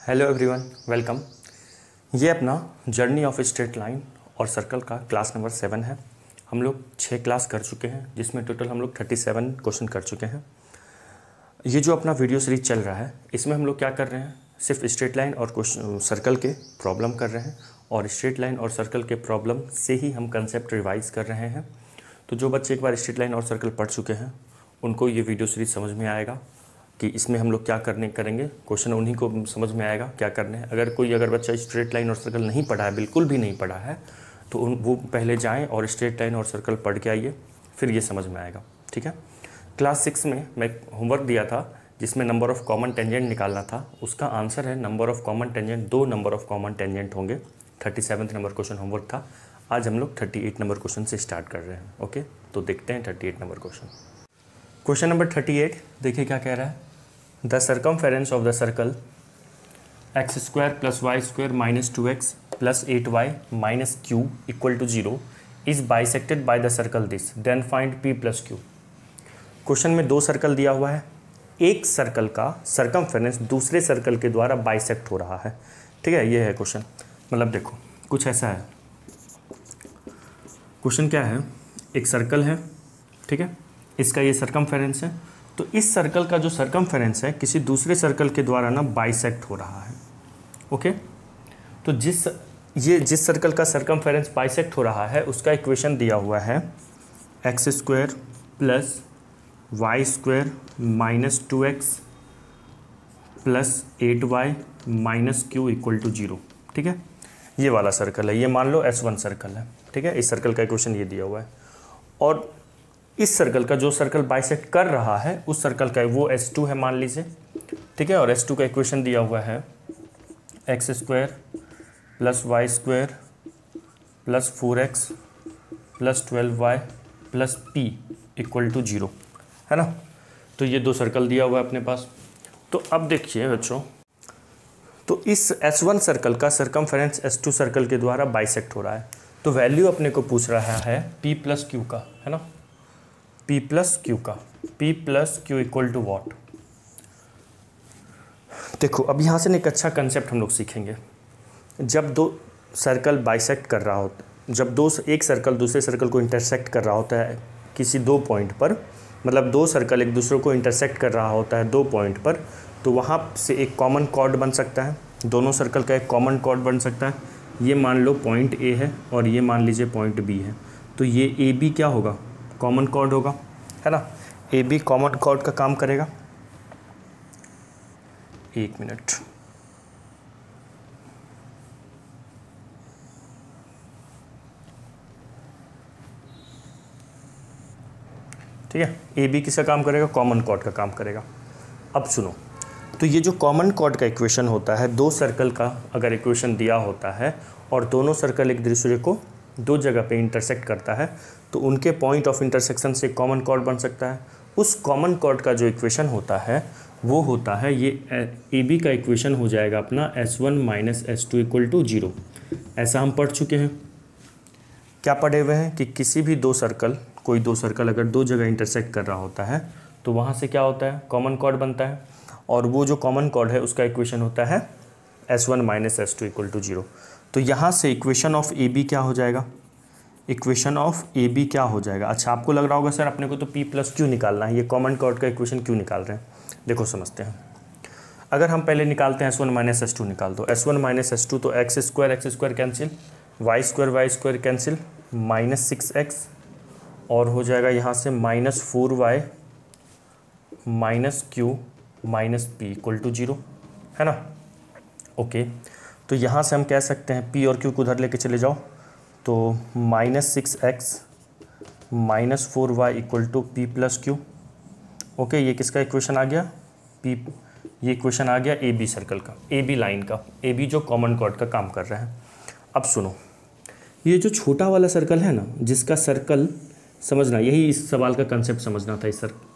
Hello everyone, welcome. ये अपना journey of straight line और सर्कल का क्लास नंबर 7 है। हम लोग 6 क्लास कर चुके हैं, जिसमें टोटल हम लोग 37 क्वेश्चन कर चुके हैं। ये जो अपना वीडियो सीरीज चल रहा है, इसमें हम लोग क्या कर रहे हैं, सिर्फ स्ट्रेट लाइन और सर्कल के प्रॉब्लम कर रहे हैं, और स्ट्रेट लाइन और सर्कल के प्रॉब्लम से ही हम कंसेप्ट रिवाइज कर रहे हैं। तो जो बच्चे एक बार स्ट्रेट लाइन और सर्कल पढ़ चुके हैं, उनको ये वीडियो सीरीज समझ में आएगा कि इसमें हम लोग क्या करेंगे। क्वेश्चन उन्हीं को समझ में आएगा क्या करने हैं। अगर बच्चा स्ट्रेट लाइन और सर्कल नहीं पढ़ा है, बिल्कुल भी नहीं पढ़ा है, तो वो पहले जाएं और स्ट्रेट लाइन और सर्कल पढ़ के आइए, फिर ये समझ में आएगा। ठीक है। क्लास 6 में मैं होमवर्क दिया था, जिसमें नंबर ऑफ़ कॉमन टेंजेंट निकालना था। उसका आंसर है number of common tangent, 2 number of common tangent होंगे। 37 नंबर क्वेश्चन होमवर्क था। आज हम लोग 38 नंबर क्वेश्चन से स्टार्ट कर रहे हैं। ओके, तो देखते हैं 38 नंबर क्वेश्चन नंबर 38। देखिए क्या कह रहा है। The circumference of the circle x² + y² - 2x + 8y - q = 0 is bisected by the circle this, then find p + q। Question में 2 सर्कल दिया हुआ है। एक सर्कल का सर्कमफेरेंस दूसरे सर्कल के द्वारा बाइसेक्ट हो रहा है। ठीक है, ये है क्वेश्चन। मतलब देखो कुछ ऐसा है। क्वेश्चन क्या है, एक सर्कल है, ठीक है, इसका ये सर्कमफेरेंस है। तो इस सर्कल का जो सर्कमफेरेंस है किसी दूसरे सर्कल के द्वारा ना बाइसेक्ट हो रहा है। ओके, तो जिस सर्कल का सर्कमफेरेंस बाइसेक्ट हो रहा है, उसका इक्वेशन दिया हुआ है x² + y² - 2x + 8y - q = 0। ठीक है, ये वाला सर्कल है, ये मान लो S1 सर्कल है। ठीक है, इस सर्कल का इक्वेशन ये दिया हुआ है, और इस सर्कल का जो सर्कल बाइसेक्ट कर रहा है उस सर्कल का वो S2 है मान लीजिए। ठीक है, और S2 का इक्वेशन दिया हुआ है x² + y² + 4x + 12y + p = 0, है ना। तो ये 2 सर्कल दिया हुआ है अपने पास। तो अब देखिए बच्चों, तो इस S1 सर्कल का सर्कमफेरेंस S2 सर्कल के द्वारा बाइसेक्ट हो रहा है। तो वैल्यू अपने को पूछ रहा है p + q का, है ना, p + q का। p + q = what. देखो अब यहाँ से एक अच्छा कंसेप्ट हम लोग सीखेंगे। जब 2 सर्कल बाइसेक्ट कर रहा होता, जब एक सर्कल दूसरे सर्कल को इंटरसेक्ट कर रहा होता है किसी 2 पॉइंट पर, मतलब 2 सर्कल एक दूसरे को इंटरसेक्ट कर रहा होता है 2 पॉइंट पर, तो वहाँ से एक कॉमन कॉर्ड बन सकता है। दोनों सर्कल का एक कॉमन कॉर्ड बन सकता है। ये मान लो पॉइंट A है और ये मान लीजिए पॉइंट B है। तो ये AB क्या होगा, कॉमन कॉर्ड होगा, है ना। AB कॉमन कॉर्ड का काम करेगा। 1 मिनट। ठीक है, AB किसका काम करेगा, कॉमन कॉर्ड का काम करेगा। अब सुनो, तो ये जो कॉमन कॉर्ड का इक्वेशन होता है, 2 सर्कल का अगर इक्वेशन दिया होता है और दोनों सर्कल एक दूसरे को 2 जगह पे इंटरसेक्ट करता है, तो उनके पॉइंट ऑफ इंटरसेक्शन से कॉमन कॉर्ड बन सकता है। उस कॉमन कॉर्ड का जो इक्वेशन होता है वो होता है, ये AB का इक्वेशन हो जाएगा अपना S1 - S2 = 0। ऐसा हम पढ़ चुके हैं। क्या पढ़े हुए हैं कि किसी भी 2 सर्कल, कोई 2 सर्कल अगर 2 जगह इंटरसेक्ट कर रहा होता है तो वहाँ से क्या होता है, कॉमन कॉर्ड बनता है, और वो जो कॉमन कॉर्ड है उसका इक्वेशन होता है S1 - S2 = 0। तो यहाँ से इक्वेशन ऑफ AB क्या हो जाएगा, इक्वेशन ऑफ AB क्या हो जाएगा। अच्छा, आपको लग रहा होगा सर अपने को तो p + q निकालना है, ये कॉमन कॉर्ड का इक्वेशन क्यों निकाल रहे हैं। देखो समझते हैं। अगर हम पहले निकालते हैं S1 - S2 निकाल दो। S1 - S2 तो x² cancel, y² cancel, -6x, और हो जाएगा यहाँ से -4y - q - p = 0, है ना। ओके, तो यहाँ से हम कह सकते हैं p और q को उधर लेके चले जाओ, तो -6x - 4y = p + q। Okay, ये किसका इक्वेशन आ गया, p। ये इक्वेशन आ गया AB सर्कल का, AB लाइन का, AB जो कॉमन कॉर्ड का काम कर रहा है। अब सुनो, ये जो छोटा वाला सर्कल है ना, जिसका सर्कल समझना, यही इस सवाल का कंसेप्ट समझना था।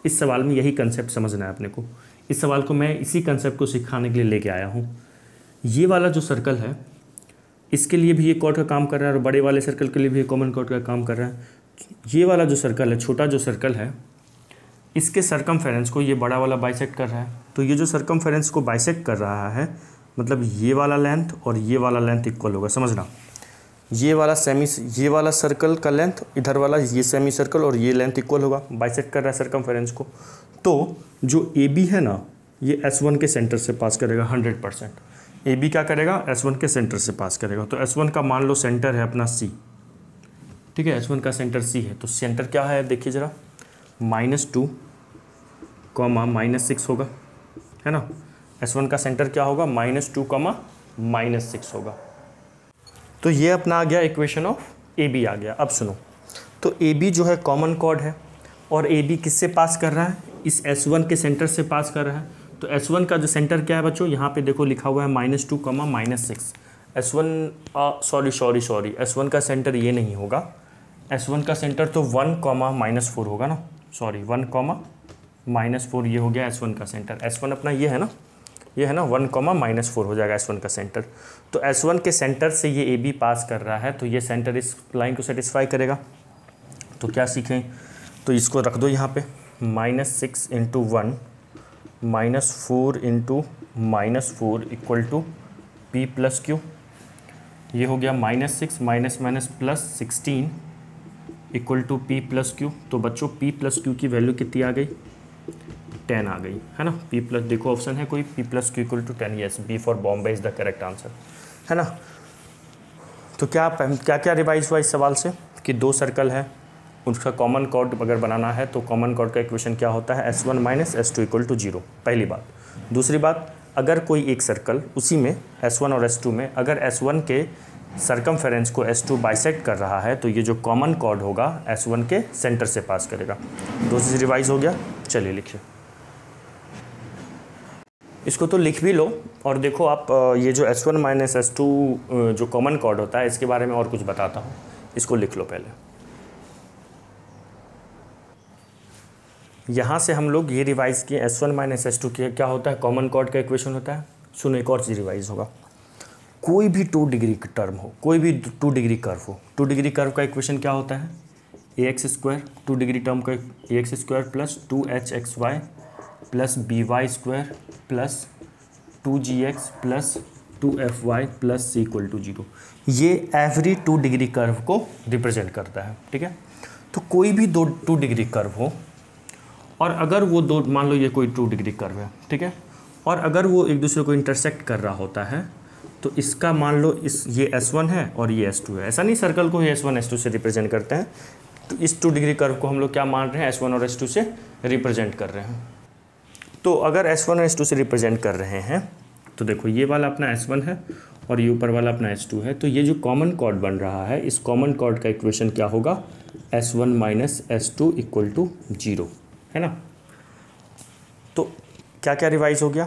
इस सवाल में यही कंसेप्ट समझना है अपने को। इस सवाल को मैं इसी कंसेप्ट को सिखाने के लिए लेके आया हूँ। ये वाला जो सर्कल है, इसके लिए भी ये कॉर्ड का काम कर रहा है, और बड़े वाले सर्कल के लिए भी कॉमन कॉर्ड का काम कर रहा है। ये वाला जो सर्कल है, छोटा जो सर्कल है, इसके सर्कमफेरेंस को ये बड़ा वाला बाइसेक्ट कर रहा है। तो ये जो सर्कमफेरेंस को बाइसेक्ट कर रहा है मतलब ये वाला लेंथ और ये वाला लेंथ इक्वल होगा, समझना। ये वाला सर्कल का लेंथ, इधर वाला ये सेमी सर्कल और ये लेंथ इक्वल होगा, बाइसेक्ट कर रहा है सर्कमफेरेंस को। तो जो ए बी है ना, ये S1 के सेंटर से पास करेगा 100%। ए बी क्या करेगा, S1 के सेंटर से पास करेगा। तो S1 का मान लो सेंटर है अपना C, ठीक है, S1 का सेंटर C है। तो सेंटर क्या है देखिए ज़रा, -2, -6 होगा, है ना। S1 का सेंटर क्या होगा, -2, -6 होगा। तो ये अपना आ गया इक्वेशन ऑफ ए बी आ गया। अब सुनो, तो ए बी जो है कॉमन कॉर्ड है और ए बी किससे पास कर रहा है, इस S1 के सेंटर से पास कर रहा है। तो S1 का जो सेंटर क्या है बच्चों, यहाँ पे देखो लिखा हुआ है -2, -6। S1 का सेंटर ये नहीं होगा, S1 का सेंटर तो 1, -4 होगा ना, सॉरी 1, -4 ये हो गया S1 का सेंटर। S1 अपना ये है ना, 1, -4 हो जाएगा S1 का सेंटर। तो S1 के सेंटर से ये AB पास कर रहा है, तो ये सेंटर इस लाइन को सेटिस्फाई करेगा। तो क्या सीखें, तो इसको रख दो यहाँ पे, -6 × 1 -4 × -4 = P + Q। ये हो गया -6 -16 = P + Q। तो बच्चों P + Q की वैल्यू कितनी आ गई, 10 आ गई, है ना। P प्लस, देखो ऑप्शन है कोई, P + Q = 10, yes, B for Bombay is the correct answer, है ना। तो क्या क्या रिवाइज हुआ इस सवाल से कि दो सर्कल है, उसका कॉमन कॉर्ड अगर बनाना है तो कॉमन कॉर्ड का इक्वेशन क्या होता है, S1 - S2 = 0, पहली बात। दूसरी बात, अगर कोई एक सर्कल उसी में S1 और S2 में अगर S1 के सर्कमफेरेंस को S2 बाइसेक्ट कर रहा है, तो ये जो कॉमन कॉर्ड होगा S1 के सेंटर से पास करेगा। दो चीज़ रिवाइज हो गया। चलिए लिखिए, इसको तो लिख भी लो। और देखो आप, ये जो S1 - S2 जो कॉमन कॉर्ड होता है, इसके बारे में और कुछ बताता हूँ, इसको लिख लो पहले। यहाँ से हम लोग ये रिवाइज किए, S1 - S2 की क्या होता है, कॉमन कॉर्ड का इक्वेशन होता है। सुनो, एक और चीज़ रिवाइज होगा, कोई भी 2 डिग्री टर्म हो, कोई भी 2 डिग्री कर्व हो, 2 डिग्री कर्व का इक्वेशन क्या होता है, ax², 2 डिग्री टर्म का ax² + 2hxy + by² + 2gx + 2fy + c = 0। ये एवरी 2 डिग्री कर्व को रिप्रेजेंट करता है, ठीक है। तो कोई भी 2 डिग्री कर्व हो, और अगर वो दो, मान लो ये कोई 2 डिग्री कर्व है, ठीक है, और अगर वो एक दूसरे को इंटरसेक्ट कर रहा होता है, तो इसका मान लो ये S1 है और ये S2 है। ऐसा नहीं सर्कल को ही S1 S2 से रिप्रेजेंट करते हैं, तो इस 2 डिग्री कर्व को हम लोग क्या मान रहे हैं, S1 और S2 से रिप्रेजेंट कर रहे हैं। तो अगर S1 और S2 से रिप्रेजेंट कर रहे हैं, तो देखो ये वाला अपना S1 है और ये ऊपर वाला अपना S2 है। तो ये जो कॉमन कॉर्ड बन रहा है, इस कॉमन कॉर्ड का इक्वेशन क्या होगा, S1 - S2 = 0, है ना। तो क्या क्या रिवाइज हो गया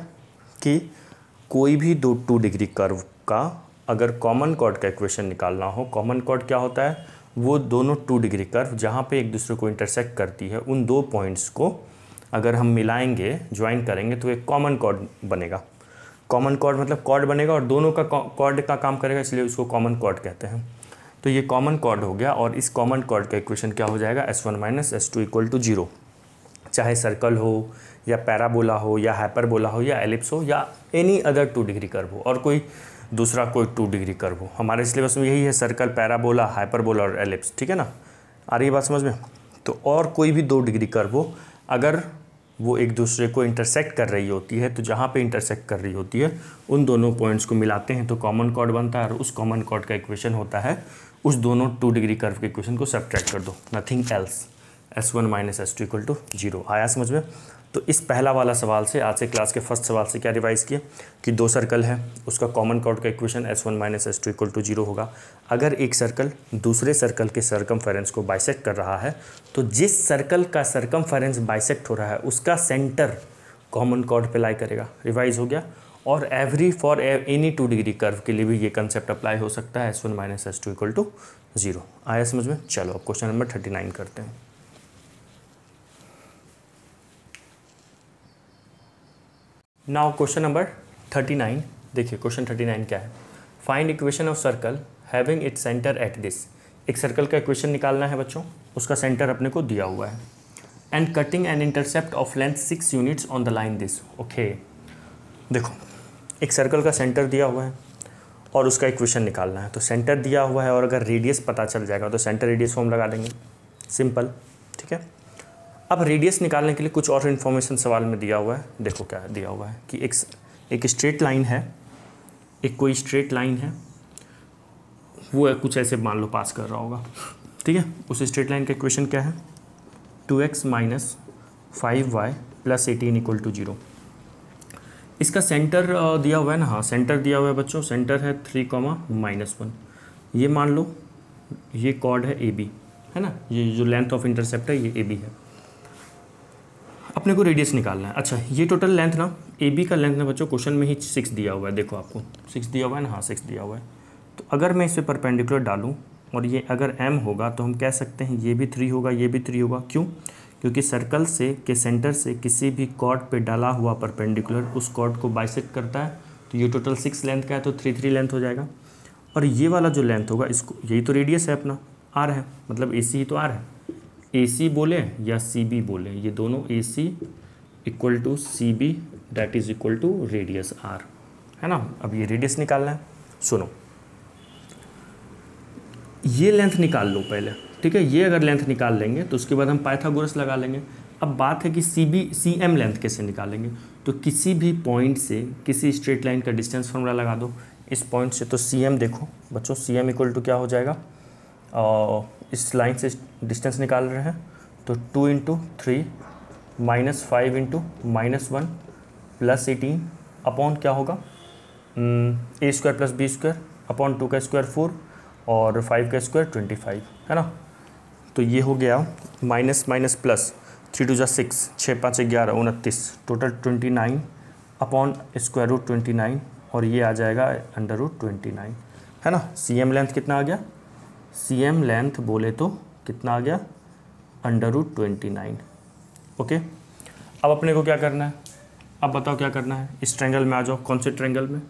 कि कोई भी 2 डिग्री कर्व का अगर कॉमन कॉर्ड का इक्वेशन निकालना हो, कॉमन कॉर्ड क्या होता है, वो दोनों 2 डिग्री कर्व जहाँ पे एक दूसरे को इंटरसेक्ट करती है, उन 2 पॉइंट्स को अगर हम मिलाएंगे, ज्वाइन करेंगे, तो एक कॉमन कॉर्ड बनेगा। कॉमन कॉर्ड मतलब कॉर्ड बनेगा और दोनों का कॉर्ड का काम करेगा, इसलिए उसको कॉमन कॉर्ड कहते हैं। तो ये कॉमन कॉर्ड हो गया, और इस कॉमन कॉर्ड का इक्वेशन क्या हो जाएगा, S1 - S2 = 0। चाहे सर्कल हो या पैराबोला हो या हाइपरबोला हो या एलिप्स हो या एनी अदर 2 डिग्री कर्व हो, और कोई दूसरा कोई 2 डिग्री कर्व हो। हमारे सिलेबस में यही है, सर्कल, पैराबोला, हाइपरबोला और एलिप्स, ठीक है ना। आ रही है बात समझ में। तो और कोई भी 2 डिग्री कर्व हो, अगर वो एक दूसरे को इंटरसेक्ट कर रही होती है, तो जहाँ पे इंटरसेक्ट कर रही होती है उन दोनों पॉइंट्स को मिलाते हैं तो कॉमन कॉर्ड बनता है, और उस कॉमन कॉर्ड का इक्वेशन होता है, उस दोनों 2 डिग्री कर्व के इक्वेशन को सब्ट्रैक्ट कर दो, नथिंग एल्स। S1 - S2 = 0 आया समझ में। तो इस पहला वाला सवाल से, आज से क्लास के फर्स्ट सवाल से क्या रिवाइज किया कि 2 सर्कल है, उसका कॉमन कॉर्ड का इक्वेशन S1 - S2 = 0 होगा। अगर एक सर्कल दूसरे सर्कल के सर्कमफेरेंस को बाइसेक्ट कर रहा है, तो जिस सर्कल का सर्कमफेरेंस बाइसेक्ट हो रहा है उसका सेंटर कॉमन कॉर्ड पे लाई करेगा। रिवाइज हो गया। और every for any 2 degree curve के लिए भी ये कंसेप्ट अप्लाई हो सकता है, S1 - S2 = 0 आया समझ में। चलो अब क्वेश्चन नंबर 39 करते हैं। नाउ क्वेश्चन नंबर 39, देखिए क्वेश्चन 39 क्या है, find equation of circle having its centre at this. एक सर्कल का इक्वेशन निकालना है बच्चों, उसका सेंटर अपने को दिया हुआ है। And cutting an intercept of length 6 units on the line this. Okay, देखो एक सर्कल का सेंटर दिया हुआ है और उसका इक्वेशन निकालना है। तो सेंटर दिया हुआ है और अगर रेडियस पता चल जाएगा तो सेंटर रेडियस फॉर्म लगा देंगे, सिंपल, ठीक है। अब रेडियस निकालने के लिए कुछ और इन्फॉर्मेशन सवाल में दिया हुआ है। देखो क्या दिया हुआ है कि एक स्ट्रेट लाइन है, एक कोई स्ट्रेट लाइन है, वो है कुछ ऐसे मान लो पास कर रहा होगा, ठीक है। उस स्ट्रेट लाइन का इक्वेशन क्या है, 2x minus 5y plus 18 equal to 0। इसका सेंटर दिया हुआ है ना, हाँ सेंटर दिया हुआ है बच्चों, सेंटर है 3,-1। ये मान लो ये कॉर्ड है AB, है ना, ये जो लेंथ ऑफ इंटरसेप्ट है ये AB है। अपने को रेडियस निकालना है। अच्छा, ये टोटल लेंथ ना, AB का लेंथ ना बच्चों क्वेश्चन में ही 6 दिया हुआ है, देखो आपको 6 दिया हुआ है ना, हाँ 6 दिया हुआ है। तो अगर मैं इस पर परपेंडिकुलर डालूँ और ये अगर m होगा तो हम कह सकते हैं ये भी 3 होगा, ये भी 3 होगा। क्यों? क्योंकि सर्कल से के सेंटर से किसी भी कॉर्ड पे डाला हुआ परपेंडिकुलर उस कॉर्ड को बाइसेक्ट करता है। तो ये टोटल 6 लेंथ का है तो 3 लेंथ हो जाएगा। और ये वाला जो लेंथ होगा इसको, यही तो रेडियस है अपना, r है, मतलब AC ही तो r है। AC बोले या CB बोले, ये दोनों AC equal to CB that is equal to radius r, है ना। अब ये रेडियस निकालना है। सुनो, ये लेंथ निकाल लो पहले, ठीक है। ये अगर लेंथ निकाल लेंगे तो उसके बाद हम पाइथागोरस लगा लेंगे। अब बात है कि CM लेंथ कैसे निकालेंगे। तो किसी भी पॉइंट से किसी स्ट्रेट लाइन का डिस्टेंस फॉर्मूला लगा दो इस पॉइंट से। तो CM देखो बच्चों, CM इक्वल टू क्या हो जाएगा, इस लाइन से डिस्टेंस निकाल रहे हैं तो 2 × 3 माइनस 5 × -1 प्लस 18 अपॉन क्या होगा, A² + B² अपॉन 2 का स्क्वायर 4 और 5 का स्क्वायर 25, है ना। तो ये हो गया minus minus plus, 3 × 2 = 6, 6 × 5 = 11, 29, total 29 upon √29 और ये आ जाएगा √29, है ना। CM लेंथ कितना आ गया, CM लेंथ बोले तो कितना आ गया, √29। ओके, अब अपने को क्या करना है, अब बताओ क्या करना है। इस ट्रायंगल में आ जाओ। कौन से ट्रायंगल में,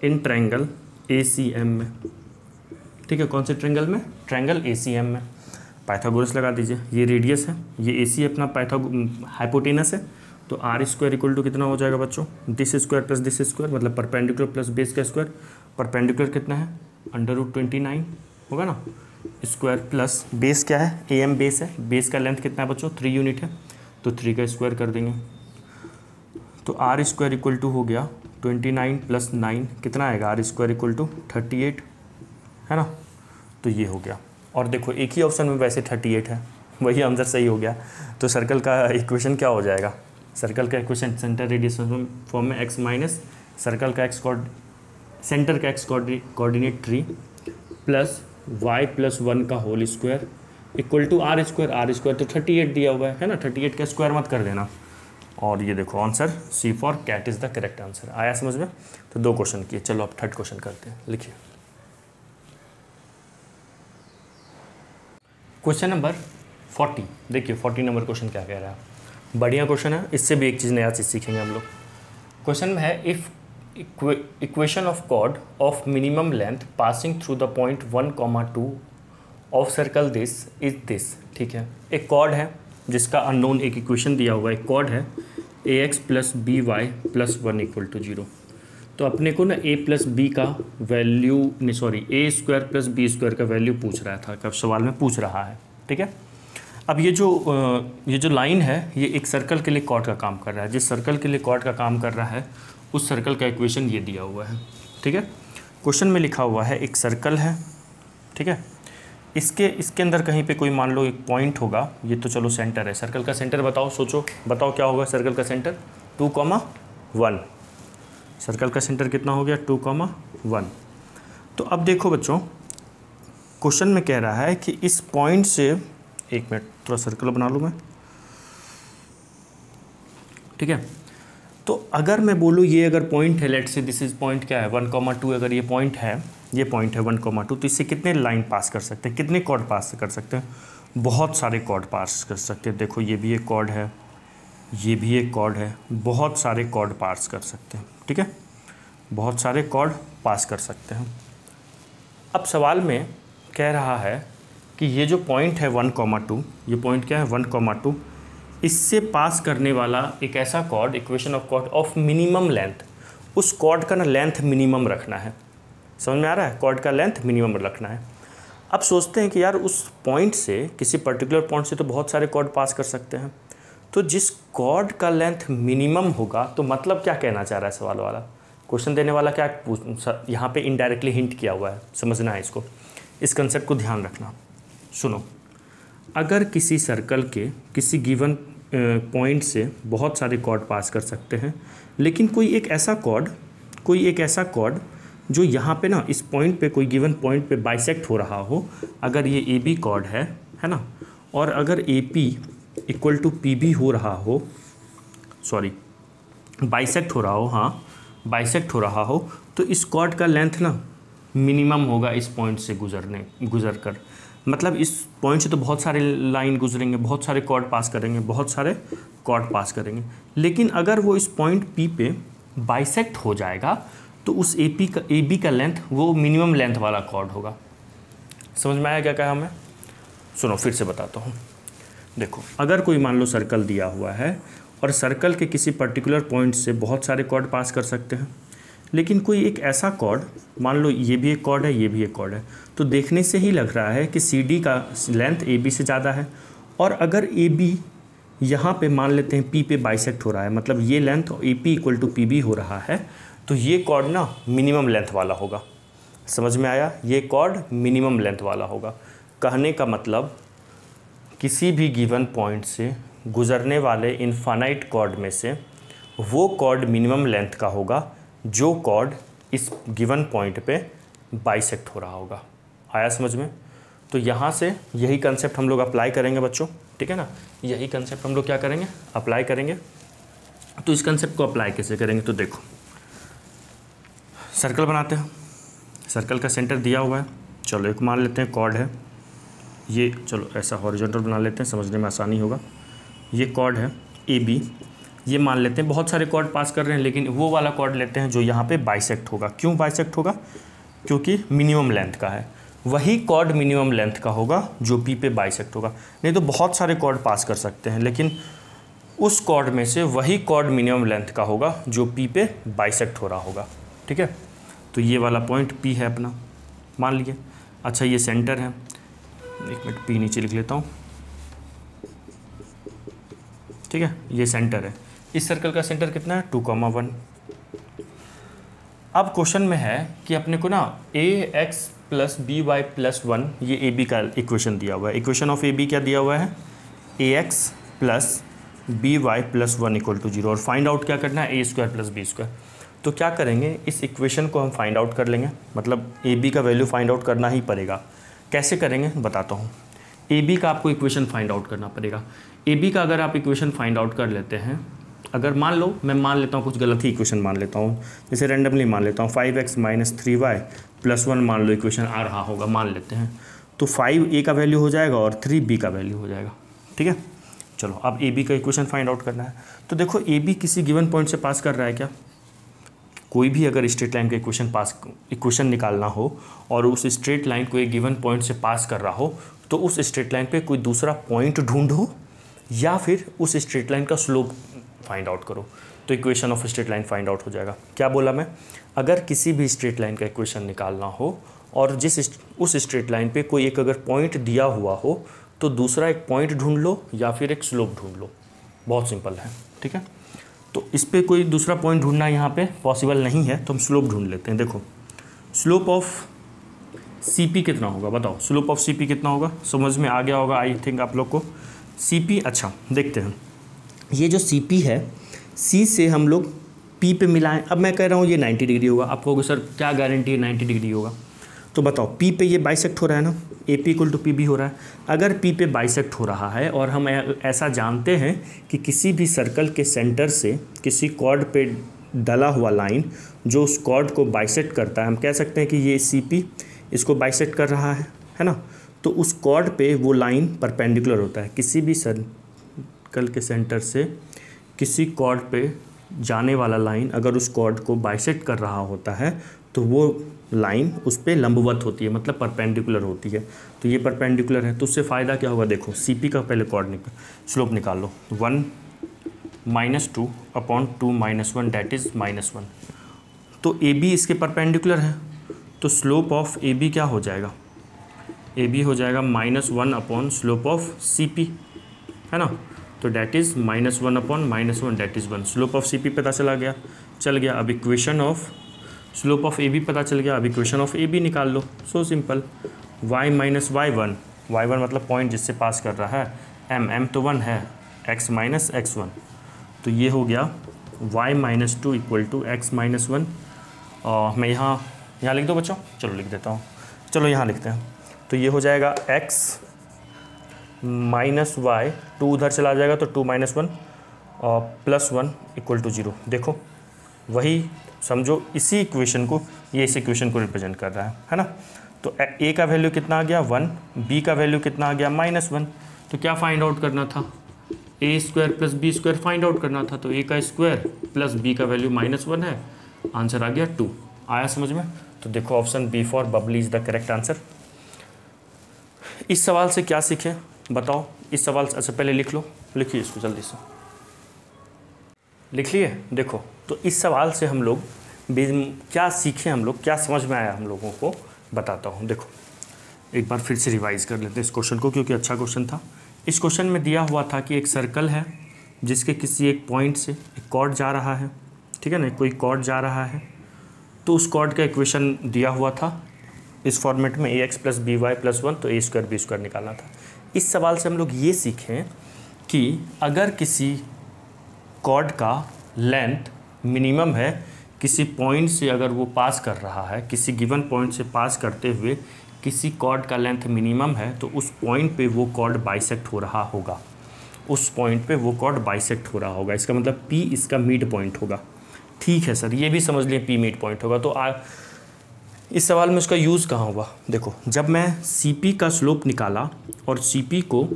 इन ट्रायंगल ACM में, ठीक है। कौन से ट्रायंगल में, ट्रायंगल ACM में। पाइथागोरस लगा दीजिए। ये रेडियस है, ये AC अपना हाइपोटेनस है। तो r² इक्वल टू कितना हो जाएगा बच्चों, this square plus this square, मतलब परपेंडिकुलर प्लस बेस का स्क्वायर। परपेंडिकुलर कितना है, √29 होगा ना, स्क्वायर प्लस बेस क्या है, AM बेस है। बेस का लेंथ कितना है बच्चों, 3 यूनिट है, तो 3 का स्क्वायर कर देंगे। तो r² इक्वल टू हो गया 29 + 9 कितना आएगा, r² इक्वल टू 38, है ना। तो ये हो गया। और देखो एक ही ऑप्शन में वैसे 38 है, वही आंसर सही हो गया। तो सर्कल का इक्वेशन क्या हो जाएगा, सर्कल का इक्वेशन सेंटर रेडियस फॉर्म में x माइनस सर्कल का सेंटर का x कोऑर्डिनेट 3 प्लस y + 1 का whole square equal to r² तो 38 दिया हुआ है ना। 38 का स्क्वायर मत कर देना। और ये देखो answer C for cat is the correct answer. आया समझ में। तो 2 क्वेश्चन किए, चलो अब 3rd क्वेश्चन करते हैं। लिखिए क्वेश्चन नंबर 40। देखिए 40 नंबर क्वेश्चन क्या कह रहा है, बढ़िया क्वेश्चन है। इससे भी एक चीज़ नया चीज़ सीखेंगे हम लोग। क्वेश्चन में है if equation of chord of minimum length passing through the point 1,2 of circle this is this, ठीक है। एक कॉर्ड है जिसका अननोन, एक इक्वेशन दिया हुआ है, एक कॉर्ड है AX + BY + 1 = 0। तो अपने को ना A + B का वैल्यू नहीं, सॉरी A² + B² का वैल्यू पूछ रहा था, कब सवाल में पूछ रहा है, ठीक है। अब ये जो लाइन है ये एक सर्कल के लिए कॉर्ड का काम कर रहा है। जिस सर्कल के लिए कॉर्ड का काम कर रहा है उस सर्कल का इक्वेशन ये दिया हुआ है, ठीक है। क्वेश्चन में लिखा हुआ है एक सर्कल है, ठीक है। इसके अंदर कहीं पे कोई मान लो एक पॉइंट होगा, ये तो चलो सेंटर है। सर्कल का सेंटर बताओ, सोचो बताओ क्या होगा सर्कल का सेंटर, 2,1। सर्कल का सेंटर कितना हो गया, 2,1। तो अब देखो बच्चों क्वेश्चन में कह रहा है कि इस पॉइंट से, एक मिनट थोड़ा सर्कल बना लूँ मैं, ठीक है। तो अगर मैं बोलूँ ये अगर पॉइंट है, लेट से दिस इज पॉइंट क्या है 1,2, अगर ये पॉइंट है 1,2, तो इससे कितने लाइन पास कर सकते हैं, कितने कॉर्ड पास कर सकते हैं, बहुत सारे कॉर्ड पास कर सकते हैं। देखो ये भी एक कॉर्ड है, ये भी एक कॉर्ड है, बहुत सारे कॉर्ड पास कर सकते हैं, ठीक है, बहुत सारे कॉर्ड पास कर सकते हैं। अब सवाल में कह रहा है कि ये जो पॉइंट है 1,2, ये पॉइंट क्या है 1,2, इससे पास करने वाला एक ऐसा chord, equation of chord of minimum length, उस कॉर्ड का ना लेंथ मिनिमम रखना है। समझ में आ रहा है? कॉर्ड का लेंथ मिनिमम रखना है। अब सोचते हैं कि यार उस पॉइंट से, किसी पर्टिकुलर पॉइंट से तो बहुत सारे कॉर्ड पास कर सकते हैं, तो जिस कॉर्ड का लेंथ मिनिमम होगा, तो मतलब क्या कहना चाह रहा है सवाल वाला, क्वेश्चन देने वाला क्या यहाँ पे इनडायरेक्टली हिंट किया हुआ है, समझना है इसको, इस कंसेप्ट को ध्यान रखना। सुनो, अगर किसी सर्कल के किसी गिवन पॉइंट से बहुत सारे कॉर्ड पास कर सकते हैं, लेकिन कोई एक ऐसा कॉर्ड जो यहाँ पे ना इस पॉइंट पे, कोई गिवन पॉइंट पे बाइसेक्ट हो रहा हो, अगर ये ए बी कॉर्ड है ना, और अगर A P equal to P B हो रहा हो, सॉरी बाइसेक्ट हो रहा हो, हाँ बाइसेक्ट हो रहा हो, तो इस कॉर्ड का लेंथ ना मिनिमम होगा इस पॉइंट से गुजर कर। मतलब इस पॉइंट से तो बहुत सारे लाइन गुजरेंगे, बहुत सारे कॉर्ड पास करेंगे, लेकिन अगर वो इस पॉइंट पी पे बाइसेक्ट हो जाएगा, तो उस ए बी का लेंथ वो मिनिमम लेंथ वाला कॉर्ड होगा। समझ में आया क्या कहा हमें? सुनो फिर से बताता हूँ। देखो, अगर कोई मान लो सर्कल दिया हुआ है और सर्कल के किसी पर्टिकुलर पॉइंट से बहुत सारे कॉर्ड पास कर सकते हैं, लेकिन कोई एक ऐसा कॉर्ड, मान लो ये भी एक कॉर्ड है, ये भी एक कॉर्ड है, तो देखने से ही लग रहा है कि सी डी का लेंथ ए बी से ज़्यादा है, और अगर ए बी यहाँ पे मान लेते हैं पी पे बाइसेक्ट हो रहा है, मतलब ये length A P equal to P B हो रहा है, तो ये कॉर्ड ना मिनिमम लेंथ वाला होगा। समझ में आया? ये कॉर्ड मिनिमम लेंथ वाला होगा। कहने का मतलब किसी भी गिवन पॉइंट से गुजरने वाले इनफाइनाइट कॉर्ड में से वो कॉर्ड मिनिमम लेंथ का होगा जो कॉर्ड इस गिवन पॉइंट पे बाइसेक्ट हो रहा होगा। आया समझ में? तो यहाँ से यही कंसेप्ट हम लोग अप्लाई करेंगे बच्चों, ठीक है ना? यही कंसेप्ट हम लोग क्या करेंगे? अप्लाई करेंगे। तो इस कंसेप्ट को अप्लाई कैसे करेंगे? तो देखो, सर्कल बनाते हैं, सर्कल का सेंटर दिया हुआ है, चलो एक मान लेते हैं कॉर्ड है ये, चलो ऐसा हॉरिजॉन्टल बना लेते हैं, समझने में आसानी होगा। ये कॉर्ड है ए बी, ये मान लेते हैं बहुत सारे कॉर्ड पास कर रहे हैं, लेकिन वो वाला कॉर्ड लेते हैं जो यहाँ पे बाइसेक्ट होगा। क्यों बाइसेक्ट होगा? क्योंकि मिनिमम लेंथ का है। वही कॉर्ड मिनिमम लेंथ का होगा जो पी पे बाइसेक्ट होगा। नहीं तो बहुत सारे कॉर्ड पास कर सकते हैं, लेकिन उस कॉर्ड में से वही कॉर्ड मिनिमम लेंथ का होगा जो पी पे बाइसेक्ट हो रहा होगा। ठीक है, तो ये वाला पॉइंट पी है अपना, मान लीजिए। अच्छा, ये सेंटर है, एक मिनट पी नीचे लिख लेता हूँ, ठीक है, ये सेंटर है। इस सर्कल का सेंटर कितना है? 2,1। अब क्वेश्चन में है कि अपने को ना ax plus B Y plus 1, ये ए बी का इक्वेशन दिया हुआ है। इक्वेशन ऑफ ए बी क्या दिया हुआ है? ax plus B Y plus 1 equal to 0, और फाइंड आउट क्या करना है? a² plus b²। तो क्या करेंगे, इस इक्वेशन को हम फाइंड आउट कर लेंगे, मतलब ए बी का वैल्यू फाइंड आउट करना ही पड़ेगा। कैसे करेंगे बताता हूँ। ए बी का आपको इक्वेशन फाइंड आउट करना पड़ेगा। ए बी का अगर आप इक्वेशन फाइंड आउट कर लेते हैं, अगर मान लो, मैं मान लेता हूँ कुछ गलत ही इक्वेशन मान लेता हूँ, जैसे रैंडमली मान लेता हूँ 5x माइनस 3y प्लस 1 मान लो इक्वेशन आ रहा होगा, मान लेते हैं, तो 5 a का वैल्यू हो जाएगा और 3 b का वैल्यू हो जाएगा। ठीक है, चलो अब ए बी का इक्वेशन फाइंड आउट करना है। तो देखो, ए बी किसी गिवन पॉइंट से पास कर रहा है क्या? कोई भी अगर स्ट्रेट लाइन का इक्वेशन निकालना हो और उस स्ट्रेट लाइन को एक गिवन पॉइंट से पास कर रहा हो, तो उस स्ट्रेट लाइन पे कोई दूसरा पॉइंट ढूंढो या फिर उस स्ट्रेट लाइन का स्लोप फाइंड आउट करो, तो equation of straight line find out हो जाएगा। क्या बोला मैं? अगर किसी भी स्ट्रेट लाइन का इक्वेशन निकालना हो और उस स्ट्रेट लाइन पे कोई एक अगर पॉइंट दिया हुआ हो, तो दूसरा एक पॉइंट ढूंढ लो या फिर एक स्लोप ढूंढ लो। बहुत सिंपल है, ठीक है। तो इस पर कोई दूसरा पॉइंट ढूंढना यहाँ पे पॉसिबल नहीं है, तो हम स्लोप ढूंढ लेते हैं। देखो, स्लोप ऑफ सी पी कितना होगा बताओ? स्लोप ऑफ सी पी कितना होगा? समझ में आ गया होगा आई थिंक आप लोग को। सी पी, अच्छा देखते हैं, ये जो सी पी है, सी से हम लोग पी पे मिलाएं। अब मैं कह रहा हूँ ये 90 डिग्री होगा, आप कहोगे सर क्या गारंटी है 90 डिग्री होगा? तो बताओ, पी पे ये बाइसेक्ट हो रहा है ना, A P equal to P B हो रहा है। अगर पी पे बाइसेक्ट हो रहा है और हम ऐसा जानते हैं कि किसी भी सर्कल के सेंटर से किसी कॉर्ड पे डला हुआ लाइन जो उस कॉर्ड को बाइसेक्ट करता है, हम कह सकते हैं कि ये सी पी इसको बाइसेक्ट कर रहा है ना, तो उस कॉर्ड पे वो लाइन परपेंडिकुलर होता है। किसी भी सर्कल के सेंटर से किसी कॉर्ड पे जाने वाला लाइन अगर उस कॉर्ड को बाइसेक्ट कर रहा होता है, तो वो लाइन उस पर लंबवत होती है, मतलब परपेंडिकुलर होती है। तो ये परपेंडिकुलर है, तो उससे फ़ायदा क्या होगा? देखो, सी पी का पहले स्लोप निकाल लो। 1 - 2 अपॉन 2 - 1 डैट इज़ -1। तो ए बी इसके परपेंडिकुलर है, तो स्लोप ऑफ ए बी क्या हो जाएगा, ए बी हो जाएगा -1 upon slope of C P, है ना। तो that is -1 upon -1 that is 1। Slope of C P पता चल गया। अब equation of slope of A B पता चल गया। अब इक्वेशन ऑफ ए बी निकाल लो। So simple, y minus y1 मतलब पॉइंट जिससे पास कर रहा है, m तो 1 है, x माइनस x1, तो ये हो गया y minus 2 equal to x minus 1। और मैं यहाँ लिख दो बच्चों, चलो लिख देता हूँ, चलो यहाँ लिखते हैं। तो ये हो जाएगा x माइनस वाई, 2 उधर चला जाएगा तो 2 माइनस 1 और प्लस 1 इक्वल टू 0। देखो वही समझो, इसी इक्वेशन को, ये इस इक्वेशन को रिप्रेजेंट कर रहा है ना। तो a का वैल्यू कितना आ गया 1, b का वैल्यू कितना आ गया -1। तो क्या फाइंड आउट करना था, a square plus b square find out करना था। तो a का स्क्वायर प्लस b का वैल्यू -1 है, आंसर आ गया 2। आया समझ में। तो देखो option B for bubbly is the correct answer. इस सवाल से क्या सीखें बताओ, इस सवाल से, अच्छा पहले लिख लो, लिखिए इसको जल्दी से, लिख लिए। देखो तो इस सवाल से हम लोग क्या सीखे, हम लोग क्या समझ में आया हम लोगों को बताता हूँ। देखो एक बार फिर से रिवाइज कर लेते हैं इस क्वेश्चन को, क्योंकि अच्छा क्वेश्चन था। इस क्वेश्चन में दिया हुआ था कि एक सर्कल है जिसके किसी एक पॉइंट से एक कॉर्ड जा रहा है, ठीक है ना, कोई कॉर्ड जा रहा है। तो उस कॉर्ड का इक्वेशन दिया हुआ था इस फॉर्मेट में, ax plus B Y plus 1, तो a स्क्वायर बी स्क्वायर निकालना था। इस सवाल से हम लोग ये सीखें कि अगर किसी कॉर्ड का लेंथ मिनिमम है, किसी पॉइंट से अगर वो पास कर रहा है, किसी गिवन पॉइंट से पास करते हुए किसी कॉर्ड का लेंथ मिनिमम है, तो उस पॉइंट पे वो कॉर्ड बाइसेक्ट हो रहा होगा, उस पॉइंट पे वो कॉर्ड बाइसेक्ट हो रहा होगा। इसका मतलब P इसका मिड पॉइंट होगा। ठीक है सर, ये भी समझ लिए P मिड पॉइंट होगा। तो इस सवाल में उसका यूज़ कहाँ हुआ, देखो जब मैं CP का स्लोप निकाला और CP को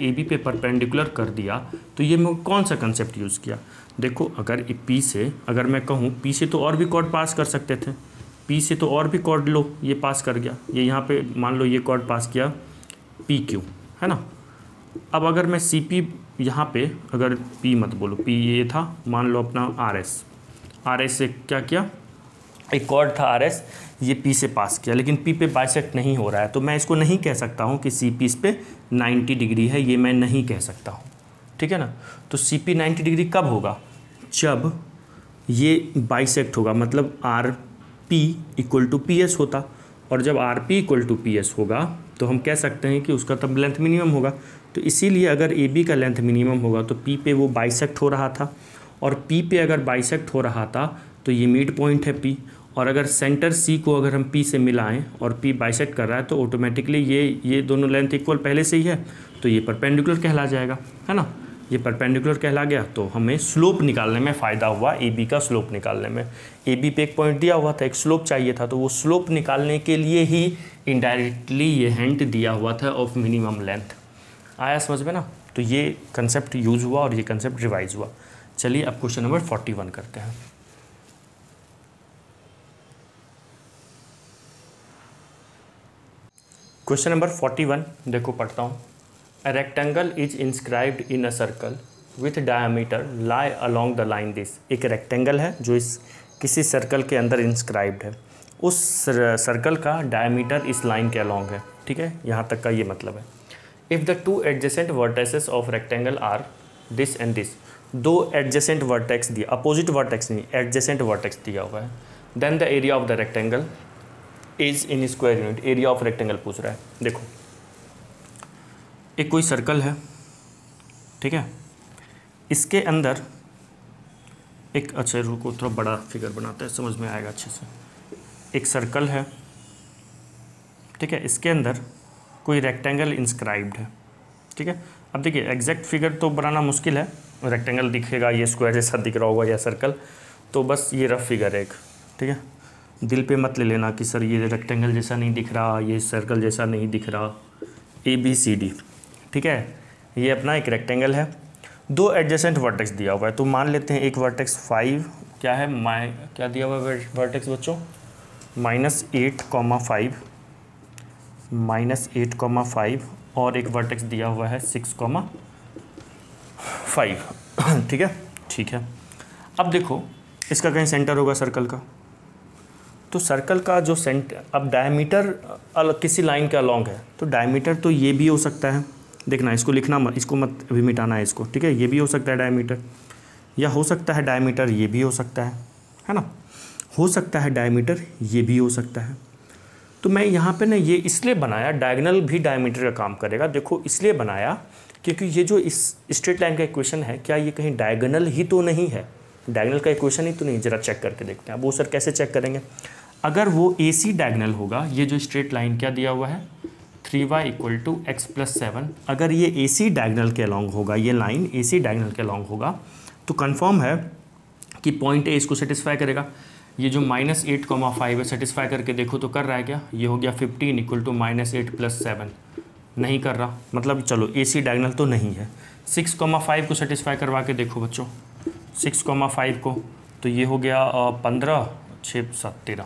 AB पे परपेंडिकुलर कर दिया, तो ये मैं कौन सा कंसेप्ट यूज़ किया। देखो अगर P से, अगर मैं कहूँ P से तो और भी कॉर्ड पास कर सकते थे, P से तो और भी कॉर्ड लो, ये पास कर गया, ये यहाँ पे मान लो ये कॉर्ड पास किया PQ, है ना। अब अगर मैं CP यहाँ पे, अगर P मत बोलो, P ये था, मान लो अपना RS से क्या किया, एक कॉर्ड था RS, ये P से पास किया, लेकिन P पे बाइसेक्ट नहीं हो रहा है, तो मैं इसको नहीं कह सकता हूँ कि CP इस पे 90 डिग्री है, ये मैं नहीं कह सकता हूँ, ठीक है ना। तो CP 90 डिग्री कब होगा, जब ये बाइसेक्ट होगा, मतलब RP इक्वल टू PS होता, और जब RP इक्वल टू PS होगा तो हम कह सकते हैं कि उसका तब लेंथ मिनिमम होगा। तो इसीलिए अगर AB का लेंथ मिनिमम होगा तो P पे वो बाइसेक्ट हो रहा था, और P पे अगर बाइसेक्ट हो रहा था तो ये मिड पॉइंट है P, और अगर सेंटर C को अगर हम P से मिलाएं और P बाइसेक्ट कर रहा है तो ऑटोमेटिकली ये दोनों लेंथ इक्वल पहले से ही है, तो ये परपेंडिकुलर कहला जाएगा, है ना। ये परपेंडिकुलर कहला गया, तो हमें स्लोप निकालने में फ़ायदा हुआ, AB का स्लोप निकालने में। AB पे एक पॉइंट दिया हुआ था, एक स्लोप चाहिए था, तो वो स्लोप निकालने के लिए ही इनडायरेक्टली ये हिंट दिया हुआ था ऑफ मिनिमम लेंथ। आया समझ में ना। तो ये कंसेप्ट यूज़ हुआ और ये कंसेप्ट रिवाइज हुआ। चलिए अब क्वेश्चन नंबर 41 करते हैं। क्वेश्चन नंबर 41 देखो पढ़ता हूँ। A rectangle is inscribed in a circle with diameter lie along the line this। एक रेक्टेंगल है जो इस किसी सर्कल के अंदर इंस्क्राइब्ड है, उस सर्कल का डायमीटर इस लाइन के अलॉन्ग है, ठीक है, यहाँ तक का ये मतलब है। If the two adjacent vertices of rectangle are this and this, दो एडजेसेंट वर्टेक्स दिया, अपोजिट वर्टेक्स नहीं, एडजेसेंट वर्टेक्स दिया हुआ है। Then the area of the rectangle is in square unit, area of rectangle पूछ रहा है। देखो एक कोई सर्कल है, ठीक है, इसके अंदर एक, अच्छा रुको थोड़ा बड़ा फिगर बनाते हैं, समझ में आएगा अच्छे से। एक सर्कल है, ठीक है, इसके अंदर कोई रेक्टेंगल इंस्क्राइब्ड है, ठीक है। अब देखिए एग्जैक्ट फिगर तो बनाना मुश्किल है, रेक्टेंगल दिखेगा, ये स्क्वायर जैसा दिख रहा होगा या सर्कल, तो बस ये रफ फिगर है एक, ठीक है। दिल पे मत ले लेना कि सर ये रेक्टेंगल जैसा नहीं दिख रहा, ये सर्कल जैसा नहीं दिख रहा, ABCD, ठीक है। ये अपना एक रेक्टेंगल है, दो एडजेसेंट वर्टेक्स दिया हुआ है, तो मान लेते हैं एक वर्टेक्स 5 क्या है, क्या दिया हुआ है वर्टेक्स बच्चों, -8,5 -8,5 और एक वर्टेक्स दिया हुआ है 6,5, ठीक है। अब देखो इसका कहीं सेंटर होगा सर्कल का, तो सर्कल का जो सेंटर, अब डायमीटर अलग किसी लाइन के अलॉन्ग है तो डायमीटर तो ये भी हो सकता है, देखना इसको लिखना मत, इसको मत अभी मिटाना है इसको, ठीक है। ये भी हो सकता है डायमीटर, या हो सकता है डायमीटर ये भी हो सकता है ना, हो सकता है डायमीटर ये भी हो सकता है। तो मैं यहाँ पे ना ये इसलिए बनाया, डायगोनल भी डायमीटर का काम करेगा, देखो इसलिए बनाया क्योंकि ये जो इस स्ट्रेट लाइन का इक्वेशन है, क्या ये कहीं डायगोनल ही तो नहीं है, डायगोनल का इक्वेशन ही तो नहीं, ज़रा चेक करके देखते हैं। अब वो सर कैसे चेक करेंगे, अगर वो AC डायगोनल होगा, ये जो स्ट्रेट लाइन क्या दिया हुआ है 3y = x+7, अगर ये AC डायगोनल के अलॉन्ग होगा, ये लाइन AC डायगोनल के अलॉन्ग होगा, तो कन्फर्म है कि पॉइंट A इसको सेटिस्फाई करेगा। ये जो -8,5 है, सेटिस्फाई करके देखो तो कर रहा है क्या, ये हो गया 15 = -8+7, नहीं कर रहा, मतलब चलो AC डायगोनल तो नहीं है। 6,5 को सेटिस्फाई करवा के देखो बच्चों, 6,5 को, तो ये हो गया 15, 6, 7,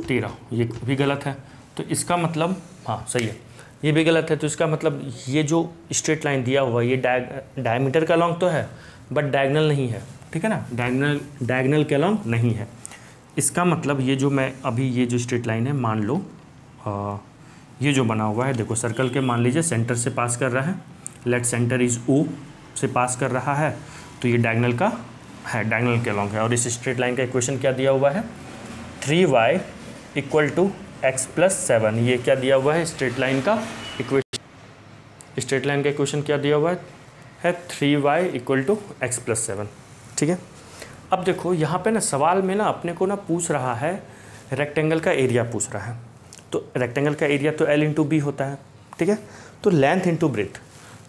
13, ये भी गलत है। तो इसका मतलब, हाँ सही है, ये भी गलत है। तो इसका मतलब ये जो स्ट्रेट लाइन दिया हुआ ये डायमीटर का लॉन्ग तो है बट डायगोनल नहीं है, ठीक है ना, डायगोनल के लॉन्ग नहीं है। इसका मतलब ये जो मैं अभी ये जो स्ट्रेट लाइन है, मान लो ये जो बना हुआ है, देखो सर्कल के मान लीजिए सेंटर से पास कर रहा है, लेट सेंटर इज O से पास कर रहा है, तो ये डायगोनल का है, डायगोनल के अलॉन्ग है। और इस स्ट्रेट लाइन का इक्वेशन क्या दिया हुआ है 3y = x+7, ये क्या दिया हुआ है स्ट्रेट लाइन का इक्वेशन, स्ट्रेट लाइन का इक्वेशन क्या दिया हुआ है 3y = x+7, ठीक है। अब देखो यहाँ पे ना सवाल में ना अपने को ना पूछ रहा है रेक्टेंगल का एरिया पूछ रहा है, तो रेक्टेंगल का एरिया तो L × B होता है, ठीक है, तो लेंथ इंटू ब्रेथ।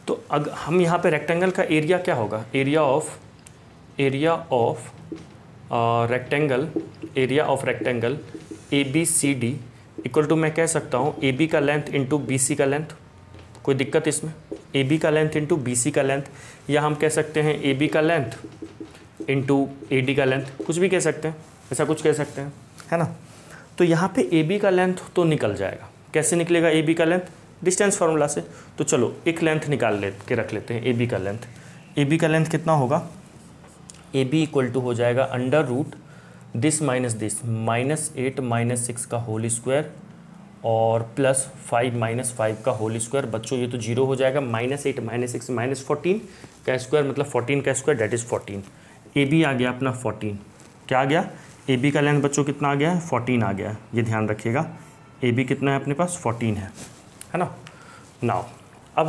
तो अगर हम यहाँ पे रेक्टेंगल का एरिया क्या होगा, एरिया ऑफ रेक्टेंगल ABCD = मैं कह सकता हूँ AB का लेंथ इंटू BC का लेंथ, कोई दिक्कत इसमें, AB का लेंथ इंटू BC का लेंथ, या हम कह सकते हैं AB का लेंथ इंटू AD का लेंथ, कुछ भी कह सकते हैं, ऐसा कुछ कह सकते हैं, है ना। तो यहाँ पे AB का लेंथ तो निकल जाएगा, कैसे निकलेगा AB का लेंथ, डिस्टेंस फार्मूला से। तो चलो एक लेंथ निकाल के रख लेते हैं AB का लेंथ। AB का लेंथ कितना होगा, AB = हो जाएगा √ दिस माइनस दिस, -8 - 6 का होल स्क्वायर और +5 - 5 का होल स्क्वायर। बच्चों ये तो 0 हो जाएगा, -8 - 6 -14 का स्क्वायर मतलब 14 का स्क्वायर, डेट इज़ 14। AB आ गया अपना 14, क्या आ गया AB का लेंथ बच्चों कितना आ गया है 14 आ गया है, ये ध्यान रखिएगा AB कितना है अपने पास 14 है ना। नाउ अब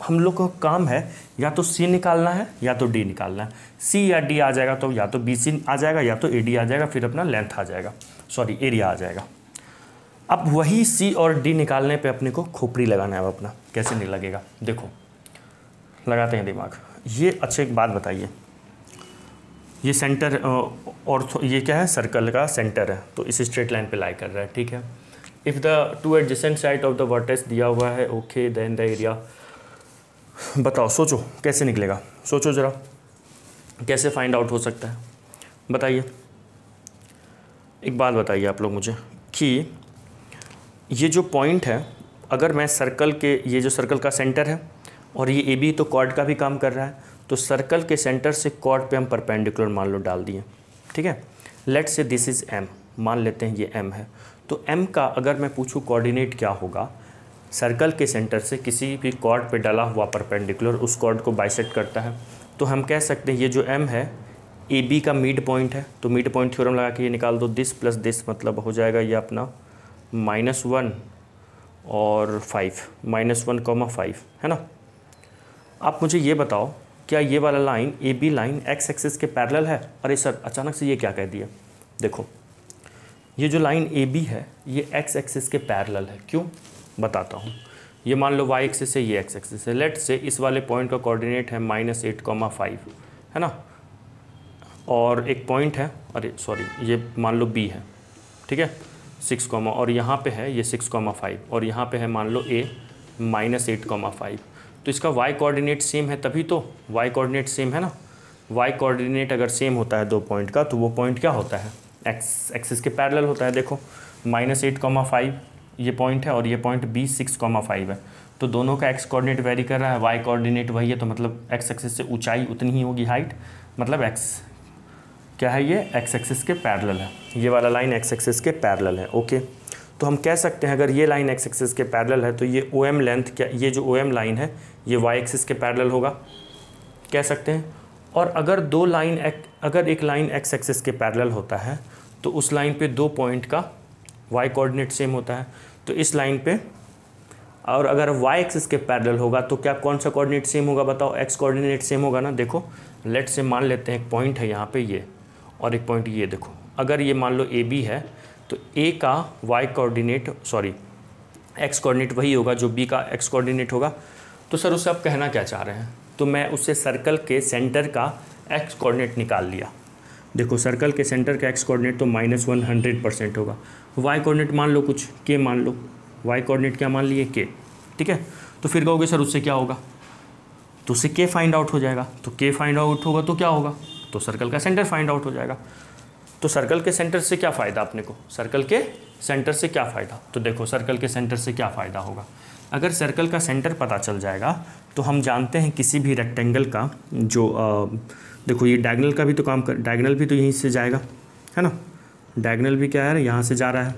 हम लोग का काम है या तो C निकालना है या तो D निकालना है। C या D आ जाएगा तो या तो BC आ जाएगा या तो AD आ जाएगा, फिर अपना लेंथ आ जाएगा, सॉरी एरिया आ जाएगा। अब वही C और D निकालने पे अपने को खोपड़ी लगाना है। अब अपना कैसे नहीं लगेगा, देखो लगाते हैं दिमाग। ये अच्छा एक बात बताइए, ये सेंटर और ये क्या है, सर्कल का सेंटर है, तो इस स्ट्रेट लाइन पे लाई कर रहा है, ठीक है। If the 2 adjacent side of the vertex दिया हुआ है, ओके, देन द एरिया। बताओ, सोचो कैसे निकलेगा, सोचो ज़रा कैसे फाइंड आउट हो सकता है, बताइए। एक बात बताइए आप लोग मुझे कि ये जो पॉइंट है, अगर मैं सर्कल के, ये जो सर्कल का सेंटर है और ये AB तो कॉर्ड का भी काम कर रहा है, तो सर्कल के सेंटर से कॉर्ड पे हम परपेंडिकुलर मान लो डाल दिए, ठीक है। लेट से दिस इज़ M, मान लेते हैं ये M है, तो M का अगर मैं पूछूं कोऑर्डिनेट क्या होगा, सर्कल के सेंटर से किसी भी कॉर्ड पे डाला हुआ परपेंडिकुलर उस कॉर्ड को बाइसेक्ट करता है, तो हम कह सकते हैं ये जो M है AB का मिड पॉइंट है, तो मिड पॉइंट थ्योरम लगा के ये निकाल दो, दिस प्लस दिस मतलब हो जाएगा ये अपना -1 और 5, -1,5 है ना। आप मुझे ये बताओ, क्या ये वाला line AB line x axis के पैरेलल है? अरे सर अचानक से ये क्या कह दिया, देखो ये जो लाइन AB है ये x एक्सिस के पैरेलल है, क्यों बताता हूँ। ये मान लो y एक्सिस है, ये x एक्सिस है, लेट से इस वाले पॉइंट का कोऑर्डिनेट है -8,5 है ना, और एक पॉइंट है, अरे सॉरी ये मान लो B है, ठीक है, 6, और यहाँ पे है ये 6,5 और यहाँ पे है मान लो A -8,5, तो इसका y कोऑर्डिनेट सेम है, तभी तो y कोऑर्डिनेट सेम है ना। y कोऑर्डिनेट अगर सेम होता है दो पॉइंट का, तो वो पॉइंट क्या होता है, x एक्सिस के पैरेलल होता है। देखो -8,5 ये पॉइंट है और ये पॉइंट B 6,5 है, तो दोनों का x कोऑर्डिनेट वेरी कर रहा है, y कोऑर्डिनेट वही है, तो मतलब x एक्सिस से ऊंचाई उतनी ही होगी, हाइट मतलब x क्या है ये, एक्स एक्सिस के पैरेलल है, ये वाला लाइन एक्स एक्सिस के पैरेलल है। ओके, तो हम कह सकते हैं अगर ये लाइन एक्स एक्सिस के पैरेलल है तो ये ओ एम लेंथ, क्या ये जो ओ एम लाइन है ये वाई एक्सिस के पैरेलल होगा, कह सकते हैं। और अगर दो लाइन अगर एक लाइन एक्स एक्सिस के पैरेलल होता है तो उस लाइन पे दो पॉइंट का वाई कोऑर्डिनेट सेम होता है। तो इस लाइन पे, और अगर वाई एक्सिस के पैरेलल होगा तो क्या कौन सा कोऑर्डिनेट सेम होगा बताओ, एक्स कोऑर्डिनेट सेम होगा ना। देखो लेट से मान लेते हैं एक पॉइंट है यहाँ पे ये, और एक पॉइंट ये, देखो अगर ये मान लो ए बी है तो ए का Y coordinate, sorry X coordinate वही होगा जो बी का एक्स कोऑर्डिनेट होगा। तो सर उससे आप कहना क्या चाह रहे हैं, तो मैं उससे सर्कल के सेंटर का एक्स कोऑर्डिनेट निकाल लिया। देखो सर्कल के सेंटर का एक्स कोऑर्डिनेट तो -100% होगा। वाई कोऑर्डिनेट मान लो कुछ के, मान लो वाई कोऑर्डिनेट क्या मान लिए के, ठीक है। तो फिर कहोगे सर उससे क्या होगा, तो उससे के फाइंड आउट हो जाएगा। तो के फाइंड आउट होगा तो क्या होगा, तो सर्कल का सेंटर फाइंड आउट हो जाएगा। तो सर्कल के सेंटर से क्या फ़ायदा अपने को, सर्कल के सेंटर से क्या फ़ायदा, तो देखो सर्कल के सेंटर से क्या फ़ायदा होगा। अगर सर्कल का सेंटर पता चल जाएगा तो हम जानते हैं किसी भी रेक्टेंगल का जो देखो ये डायगोनल का भी तो काम कर, डायगोनल भी तो यहीं से जाएगा, है ना, डायगोनल भी क्या है यहाँ से जा रहा है।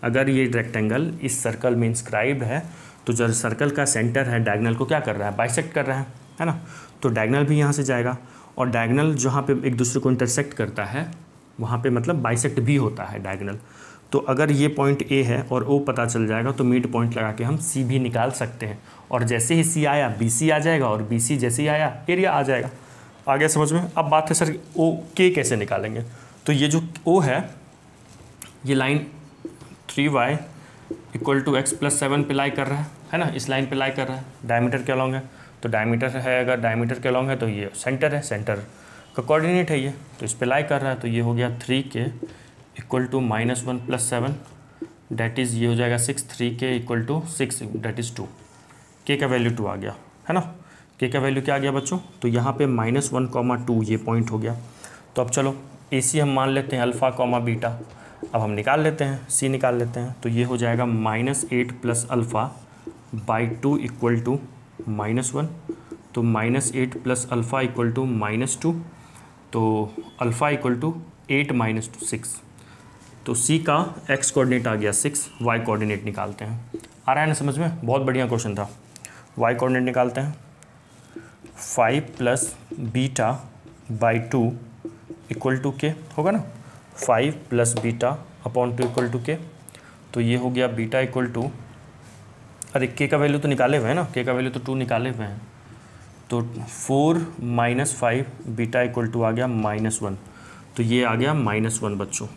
अगर ये रेक्टेंगल इस सर्कल में इंस्क्राइब्ड है तो जो सर्कल का सेंटर है डायगोनल को क्या कर रहा है, बाइसेक्ट कर रहा है ना। तो डायगोनल भी यहाँ से जाएगा, और डायगोनल जहाँ पे एक दूसरे को इंटरसेक्ट करता है वहाँ पे मतलब बाइसेक्ट भी होता है डायगोनल। तो अगर ये पॉइंट ए है और ओ पता चल जाएगा तो मिड पॉइंट लगा के हम सी भी निकाल सकते हैं, और जैसे ही सी आया बी सी आ जाएगा, और बी सी जैसे ही आया एरिया आ जाएगा। आ गया समझ में। अब बात है सर ओ के कैसे निकालेंगे, तो ये जो ओ है ये लाइन 3y = x+7 पे लाई कर रहा है ना, इस लाइन पे लाई कर रहा है। डायमीटर के अलॉन्ग है, तो डायमीटर है, अगर डायमीटर के अलॉन्ग है तो ये सेंटर है, सेंटर का कोऑर्डिनेट है ये, तो इस पे लाई कर रहा है। तो ये हो गया 3k = -1+7, डैट इज़ ये हो जाएगा 6, 3k = 6 डैट इज़ 2। के का वैल्यू 2 आ गया, है ना। के का वैल्यू क्या आ गया बच्चों, तो यहाँ पे -1, 2 ये पॉइंट हो गया। तो अब चलो ए सी हम मान लेते हैं अल्फ़ा, बीटा। अब हम निकाल लेते हैं, सी निकाल लेते हैं। तो ये हो जाएगा -8 + α/2 = -1। तो -8 + α = -2, तो अल्फ़ा = 8 - 2 6। तो सी का एक्स कोऑर्डिनेट आ गया 6, वाई कोऑर्डिनेट निकालते हैं। आ रहा है ना समझ में, बहुत बढ़िया क्वेश्चन था। वाई कोऑर्डिनेट निकालते हैं, 5 + β/2 = k होगा ना, 5 + β/2 = k। तो ये हो गया बीटा = अरे के का वैल्यू तो निकाले हुए हैं ना, के का वैल्यू तो 2 निकाले हुए हैं। तो 4 - 5 बीटा = आ गया -1। तो ये आ गया -1 बच्चों,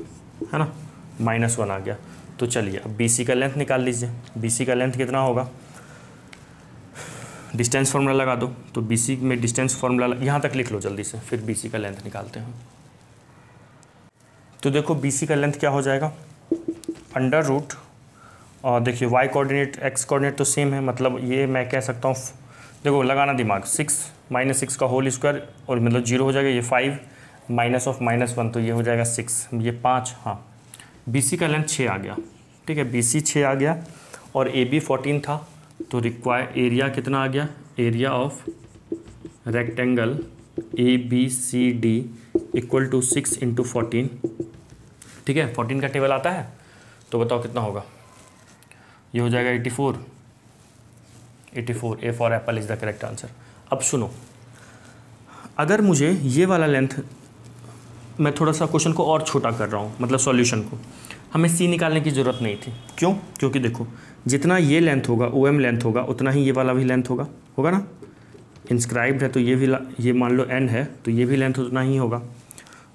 है ना, -1 आ गया। तो चलिए अब बी सी का लेंथ निकाल लीजिए। बी सी का लेंथ कितना होगा, डिस्टेंस फार्मूला लगा दो। तो बी सी में डिस्टेंस फार्मूला यहाँ तक लिख लो जल्दी से, फिर बी सी का लेंथ निकालते हैं। तो देखो बी सी का लेंथ क्या हो जाएगा, √, और देखिए वाई कोऑर्डिनेट एक्स कोऑर्डिनेट तो सेम है, मतलब ये मैं कह सकता हूँ, देखो लगाना दिमाग, 6 - 6 का होल स्क्वायर, और मतलब 0 हो जाएगा। ये 5 -1 तो ये हो जाएगा 6, ये 5। हाँ, बी सी का लेंथ 6 आ गया, ठीक है, बी सी 6 आ गया, और ए बी 14 था। तो रिक्वायर एरिया कितना आ गया, area of rectangle A B C D = 6 × 14, ठीक है। 14 का टेबल आता है, तो बताओ कितना होगा, ये हो जाएगा 84। A for Apple is the correct answer. अब सुनो, अगर मुझे ये वाला लेंथ, मैं थोड़ा सा क्वेश्चन को और छोटा कर रहा हूँ, मतलब सॉल्यूशन को, हमें सी निकालने की ज़रूरत नहीं थी। क्यों, क्योंकि देखो जितना ये लेंथ होगा, ओ एम लेंथ होगा, उतना ही ये वाला भी लेंथ होगा ना। इंस्क्राइब्ड है तो ये भी, ये मान लो एन है तो ये भी लेंथ उतना ही होगा।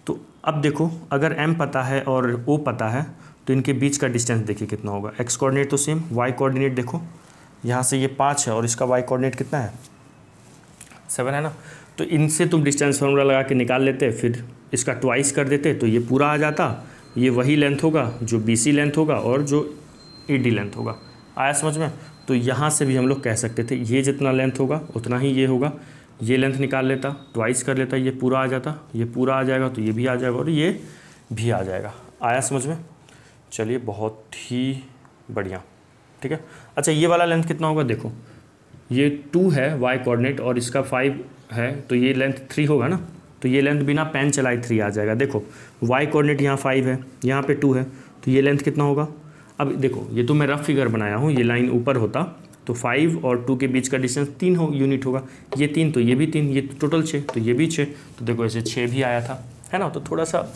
तो अब देखो अगर एम पता है और ओ पता है तो इनके बीच का डिस्टेंस देखिए कितना होगा। एक्स कोऑर्डिनेट तो सेम, वाई कोऑर्डिनेट देखो यहाँ से ये 5 है और इसका वाई कोऑर्डिनेट कितना है, 7 है ना। तो इनसे तुम डिस्टेंस फार्मूला लगा के निकाल लेते, फिर इसका ट्वाइस कर देते तो ये पूरा आ जाता। ये वही लेंथ होगा जो बी सी लेंथ होगा और जो ए डी लेंथ होगा। आया समझ में। तो यहाँ से भी हम लोग कह सकते थे ये जितना लेंथ होगा उतना ही ये होगा। ये लेंथ निकाल लेता, ट्वाइस कर लेता, ये पूरा आ जाता, ये पूरा आ जाएगा तो ये भी आ जाएगा और ये भी आ जाएगा। आया समझ में। चलिए बहुत ही बढ़िया, ठीक है। अच्छा ये वाला लेंथ कितना होगा, देखो ये 2 है वाई कोऑर्डिनेट और इसका 5 है, तो ये लेंथ 3 होगा ना, तो ये लेंथ बिना पेन चलाए 3 आ जाएगा। देखो y कोऑर्डिनेट यहाँ 5 है, यहाँ पे 2 है, तो ये लेंथ कितना होगा। अब देखो ये तो मैं रफ फिगर बनाया हूँ, ये लाइन ऊपर होता तो 5 और 2 के बीच का डिस्टेंस 3 यूनिट होगा, ये 3 तो ये भी 3, ये टोटल 6 तो ये भी 6, तो देखो ऐसे 6 भी आया था, है ना। तो थोड़ा सा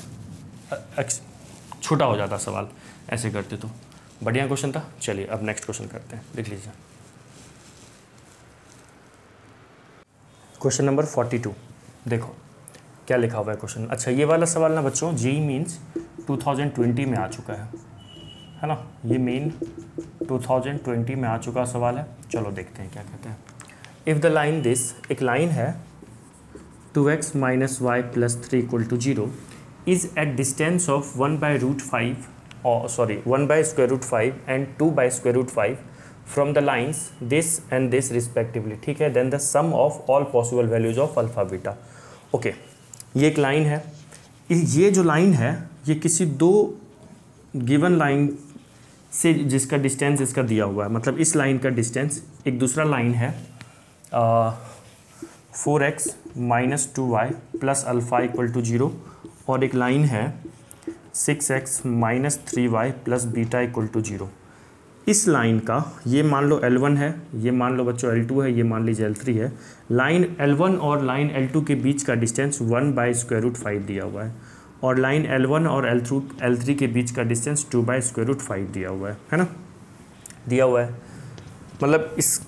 छोटा हो जाता सवाल ऐसे करते तो। बढ़िया क्वेश्चन था। चलिए अब नेक्स्ट क्वेश्चन करते हैं, देख लीजिए क्वेश्चन नंबर 42। देखो क्या लिखा हुआ है क्वेश्चन। अच्छा ये वाला सवाल ना बच्चों जी मीन्स 2020 में आ चुका है ना, ये मेन 2020 में आ चुका सवाल है। चलो देखते हैं क्या कहते हैं। इफ़ द लाइन दिस, एक लाइन है 2x minus Y plus 3 equal to 0 is at distance of 1/√5 और sorry 1/√5 and 2/√5 from the lines this and this respectively, ठीक है। Then the sum of all possible values of alpha beta. Okay ये एक line है, ये जो line है ये किसी दो गिवन लाइन से जिसका डिस्टेंस इसका दिया हुआ है, मतलब इस लाइन का डिस्टेंस, एक दूसरा लाइन है 4x minus 2y plus alpha equal to 0 और एक लाइन है 6x minus 3y plus beta equal to 0। इस लाइन का ये मान लो L1 है, ये मान लो बच्चों L2 है, ये मान लीजिए L3 है। लाइन L1 और लाइन L2 के बीच का डिस्टेंस 1/√5 दिया हुआ है और लाइन L1 और L3 के बीच का डिस्टेंस 2/√5 दिया हुआ है ना, दिया हुआ है। मतलब इस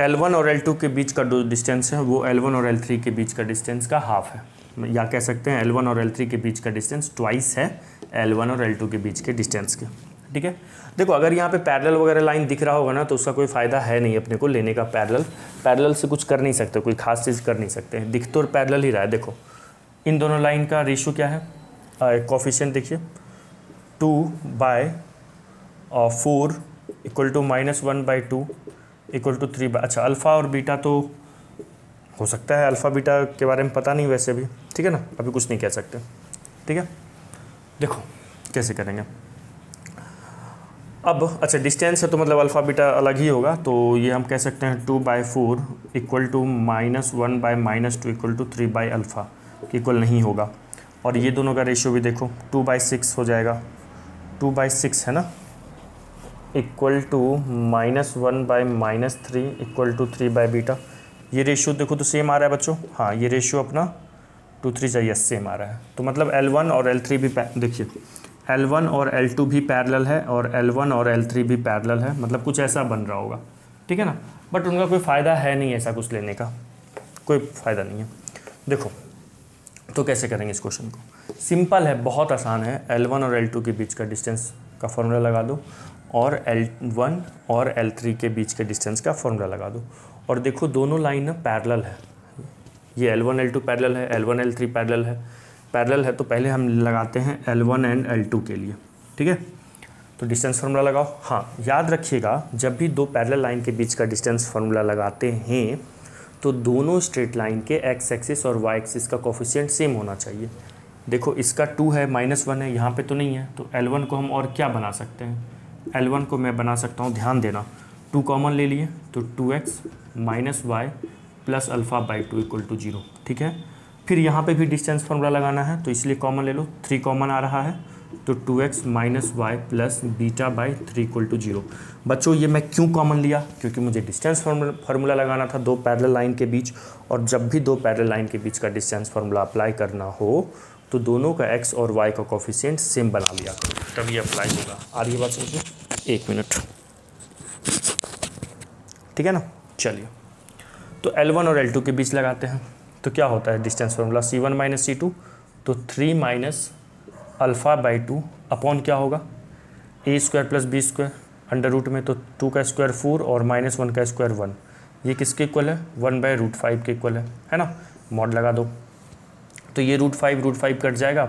L1 और L2 के बीच का जो डिस्टेंस है वो L1 और L3 के बीच का डिस्टेंस का हाफ है, या कह सकते हैं L1 और L3 के बीच का डिस्टेंस ट्वाइस है L1 और L2 के बीच के डिस्टेंस के, ठीक है। देखो अगर यहाँ पे पैरेलल वगैरह लाइन दिख रहा होगा ना तो उसका कोई फ़ायदा है नहीं अपने को लेने का। पैरेलल से कुछ कर नहीं सकते, कोई खास चीज़ कर नहीं सकते, दिख तो पैरेलल ही रहा है। देखो इन दोनों लाइन का रेशियो क्या है, कोफिशिएंट देखिए 2/4 इक्वल टू -1/2 इक्वल टू 3। अच्छा अल्फ़ा और बीटा तो हो सकता है, अल्फ़ा बीटा के बारे में पता नहीं वैसे भी, ठीक है ना, अभी कुछ नहीं कह सकते, ठीक है। देखो कैसे करेंगे अब। अच्छा डिस्टेंस है तो मतलब अल्फ़ा बीटा अलग ही होगा, तो ये हम कह सकते हैं 2/4 इक्वल टू -1/-2 इक्वल टू 3/अल्फ़ा के इक्वल नहीं होगा। और ये दोनों का रेशियो भी देखो 2/6 हो जाएगा, 2/6 है ना, इक्वल टू -1/-3 इक्वल टू 3/बीटा। ये रेशियो देखो तो सेम आ रहा है बच्चों, हाँ ये रेशियो अपना 2/3 चाहिए सेम आ रहा है। तो मतलब L1 और L3 भी देखिए L1 और L2 भी पैरेलल है और L1 और L3 भी पैरेलल है, मतलब कुछ ऐसा बन रहा होगा, ठीक है ना। बट उनका कोई फ़ायदा है नहीं ऐसा कुछ लेने का, कोई फ़ायदा नहीं है। देखो तो कैसे करेंगे इस क्वेश्चन को, सिंपल है, बहुत आसान है। L1 और L2 के बीच का डिस्टेंस का फॉर्मूला लगा दो और L1 और L3 के बीच के डिस्टेंस का फॉर्मूला लगा दो और देखो दोनों लाइन ना पैरेलल है, ये L1 L2 पैरेलल है, L1 L3 पैरेलल है तो पहले हम लगाते हैं L1 एंड L2 के लिए, ठीक है। तो डिस्टेंस फार्मूला लगाओ। हाँ याद रखिएगा जब भी दो पैरेलल लाइन के बीच का डिस्टेंस फार्मूला लगाते हैं तो दोनों स्ट्रेट लाइन के x एक्सिस और y एक्सिस का कोफिशिएंट सेम होना चाहिए। देखो इसका 2 है -1 है, यहाँ पे तो नहीं है, तो L1 को हम और क्या बना सकते हैं, L1 को मैं बना सकता हूँ, ध्यान देना 2 कॉमन ले लिए तो 2x minus Y plus alpha equal to 0, ठीक है। फिर यहाँ पे भी डिस्टेंस फार्मूला लगाना है तो इसलिए कॉमन ले लो, 3 कॉमन आ रहा है तो 2x minus Y plus beta equal to 0। बच्चों ये मैं क्यों कॉमन लिया, क्योंकि मुझे डिस्टेंस फार्मूला लगाना था दो पैरेलल लाइन के बीच, और जब भी दो पैरेलल लाइन के बीच का डिस्टेंस फार्मूला अप्लाई करना हो तो दोनों का x और y का कोफिशिएंट सेम बना लिया तभी अप्लाई होगा। आ रही है बात समझिए, 1 मिनट, ठीक है ना। चलिए तो L1 और L2 के बीच लगाते हैं तो क्या होता है distance formula C1 minus C2, तो 3 माइनस अल्फ़ा/2 अपॉन क्या होगा a² plus b² under root में, तो 2 का स्क्वायर 4 और -1 का स्क्वायर 1, ये किसके इक्वल है 1/√5 के इक्वल है ना। मॉड लगा दो तो ये √5 कट जाएगा,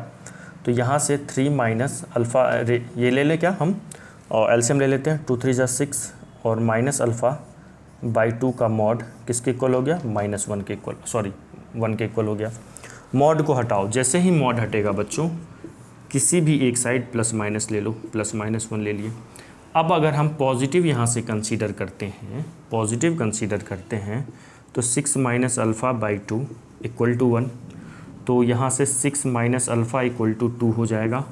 तो यहाँ से 3 माइनस अल्फ़ा, ये ले लें क्या हम, और एलसीएम ले लेते हैं, 2 3 जा 6 और माइनस अल्फ़ा/2 का मॉड किसके इक्वल हो गया -1 के इक्वल, सॉरी 1 के इक्वल हो गया। मॉड को हटाओ, जैसे ही मॉड हटेगा बच्चों किसी भी एक साइड प्लस माइनस ले लो, प्लस -1 ले लिए। अब अगर हम पॉजिटिव यहाँ से कंसीडर करते हैं, पॉजिटिव कंसीडर करते हैं तो 6 माइनस अल्फ़ा/2 इक्वल टू 1, तो यहाँ से 6 माइनस अल्फ़ा इक्वल टू 2 हो जाएगा,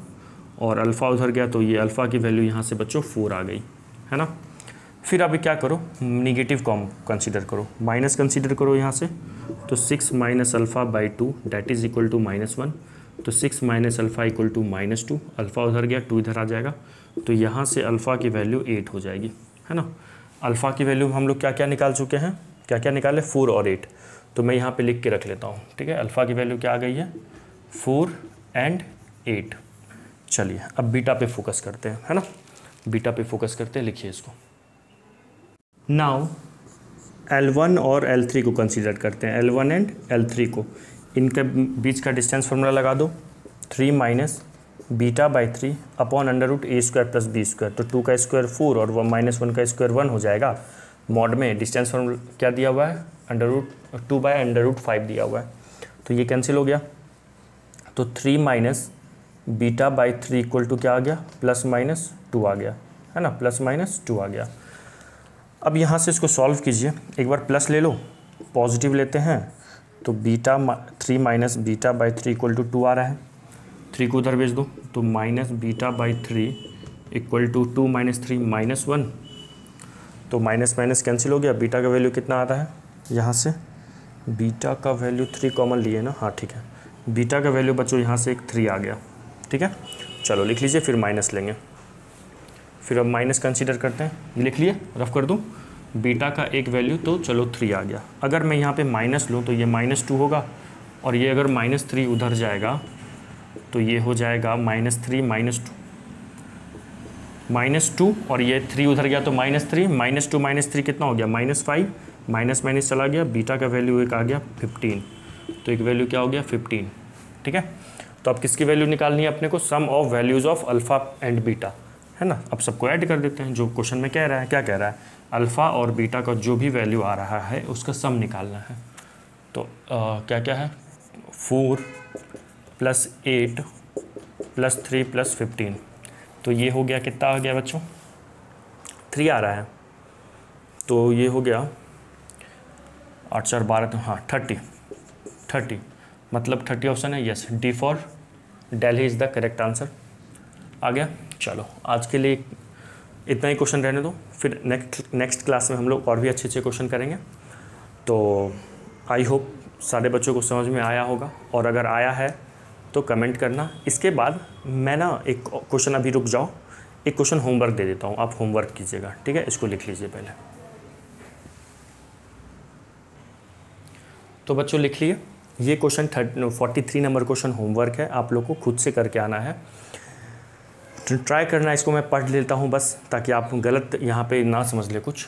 और अल्फ़ा उधर गया तो ये अल्फ़ा की वैल्यू यहाँ से बच्चों 4 आ गई, है ना। फिर अभी क्या करो, निगेटिव कॉम कंसीडर करो, माइनस कंसीडर करो यहाँ से, तो 6 minus alpha by 2 that is equal to -1, तो 6 minus alpha equal to -2, alpha उधर गया 2 इधर आ जाएगा, तो यहाँ से अल्फ़ा की वैल्यू 8 हो जाएगी, है ना। अल्फ़ा की वैल्यू हम लोग क्या क्या निकाल चुके हैं, क्या क्या निकाले, 4 और 8, तो मैं यहाँ पे लिख के रख लेता हूँ, ठीक है। अल्फ़ा की वैल्यू क्या आ गई है, 4 एंड 8। चलिए अब बीटा पे फोकस करते हैं, है ना, बीटा पे फोकस करते हैं, लिखिए इसको। नाउ L1 और L3 को कंसीडर करते हैं, L1 एंड L3 को, इनके बीच का डिस्टेंस फार्मूला लगा दो, 3 minus beta by 3 upon √a² plus b², तो 2 का स्क्वायर 4 और -1 का स्क्वायर 1 हो जाएगा। मॉड में डिस्टेंस फार्मूला क्या दिया हुआ है, √2/√5 दिया हुआ है, तो ये कैंसिल हो गया, तो 3 minus beta by 3 equal to क्या आ गया, +-2 आ गया, है ना, +-2 आ गया। अब यहाँ से इसको सॉल्व कीजिए, एक बार प्लस ले लो, पॉजिटिव लेते हैं, तो 3 minus beta by 3 equal to 2 आ रहा है, 3 को उधर भेज दो, तो minus beta by 3 equal to 2 minus 3 -1, तो माइनस माइनस कैंसिल हो गया, बीटा का वैल्यू कितना आ रहा है, यहाँ से बीटा का वैल्यू 3 कॉमन लिए ना, हाँ ठीक है, बीटा का वैल्यू बच्चों यहाँ से एक 3 आ गया, ठीक है। चलो लिख लीजिए, फिर माइनस लेंगे, फिर अब माइनस कंसीडर करते हैं, ये लिख लिए, रफ कर दूँ, बीटा का एक वैल्यू तो चलो 3 आ गया। अगर मैं यहाँ पे माइनस लूँ तो ये -2 होगा, और ये अगर -3 उधर जाएगा तो ये हो जाएगा -3 -2, और ये 3 उधर गया तो -3 -2 कितना हो गया, -5, माइनस माइनस चला गया, बीटा का वैल्यू एक आ गया 15, तो एक वैल्यू क्या हो गया 15, ठीक है। तो अब किसकी वैल्यू निकालनी है अपने को, sum of values of alpha and beta, है ना। अब सबको ऐड कर देते हैं, जो क्वेश्चन में कह रहा है, क्या कह रहा है, अल्फ़ा और बीटा का जो भी वैल्यू आ रहा है उसका सम निकालना है। तो क्या क्या है, 4 + 8 + 3 + 15, तो ये हो गया, कितना आ गया बच्चों, 3 आ रहा है, तो ये हो गया 8 4 12, तो हाँ 30, मतलब 30 ऑप्शन है, yes, D for Delhi is the correct answer, आ गया। चलो आज के लिए इतना ही क्वेश्चन रहने दो, फिर नेक्स्ट क्लास में हम लोग और भी अच्छे अच्छे क्वेश्चन करेंगे। तो आई होप सारे बच्चों को समझ में आया होगा, और अगर आया है तो कमेंट करना। इसके बाद मैं ना एक क्वेश्चन, अभी रुक जाओ, एक क्वेश्चन होमवर्क दे देता हूँ, आप होमवर्क कीजिएगा, ठीक है, इसको लिख लीजिए पहले। तो बच्चों लिख लिए, ये क्वेश्चन 43 नंबर क्वेश्चन होमवर्क है, आप लोग को खुद से करके आना है, ट्राई करना। इसको मैं पढ़ लेता हूँ बस, ताकि आप गलत यहाँ पे ना समझ ले कुछ।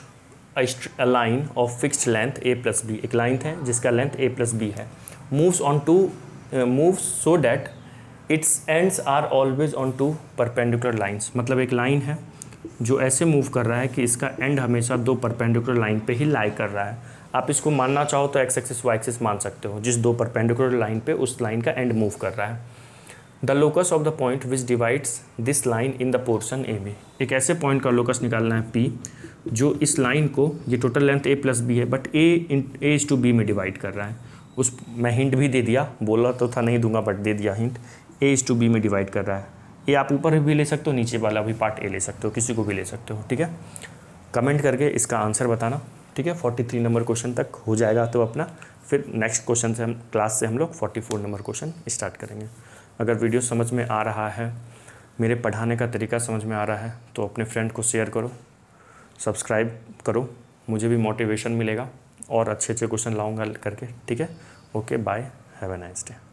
A line of fixed length a + b, एक लाइन है जिसका लेंथ a + b है, moves so that its ends are always on 2 perpendicular lines, मतलब एक लाइन है जो ऐसे मूव कर रहा है कि इसका एंड हमेशा 2 परपेंडिकुलर लाइन पे ही लाई कर रहा है। आप इसको मानना चाहो तो x एक्सिस y एक्सिस मान सकते हो, जिस 2 परपेंडिकुलर लाइन पे उस लाइन का एंड मूव कर रहा है। The locus of the point which divides this line in the portion A B, एक ऐसे पॉइंट का लोकस निकालना है P जो इस लाइन को, ये टोटल लेंथ a + b है, बट a/b में डिवाइड कर रहा है। उस मैं हिंट भी दे दिया, बोला तो था नहीं दूंगा बट दे दिया हिंट, a/b में डिवाइड कर रहा है। ये आप ऊपर भी ले सकते हो, नीचे वाला भी पार्ट a ले सकते हो, किसी को भी ले सकते हो, ठीक है। कमेंट करके इसका आंसर बताना, ठीक है। 43 नंबर क्वेश्चन तक हो जाएगा तो अपना, फिर नेक्स्ट क्वेश्चन से क्लास से हम लोग 44 नंबर क्वेश्चन स्टार्ट करेंगे। अगर वीडियो समझ में आ रहा है, मेरे पढ़ाने का तरीका समझ में आ रहा है, तो अपने फ्रेंड को शेयर करो, सब्सक्राइब करो, मुझे भी मोटिवेशन मिलेगा और अच्छे अच्छे क्वेश्चन लाऊंगा करके, ठीक है। Okay bye, have a nice day.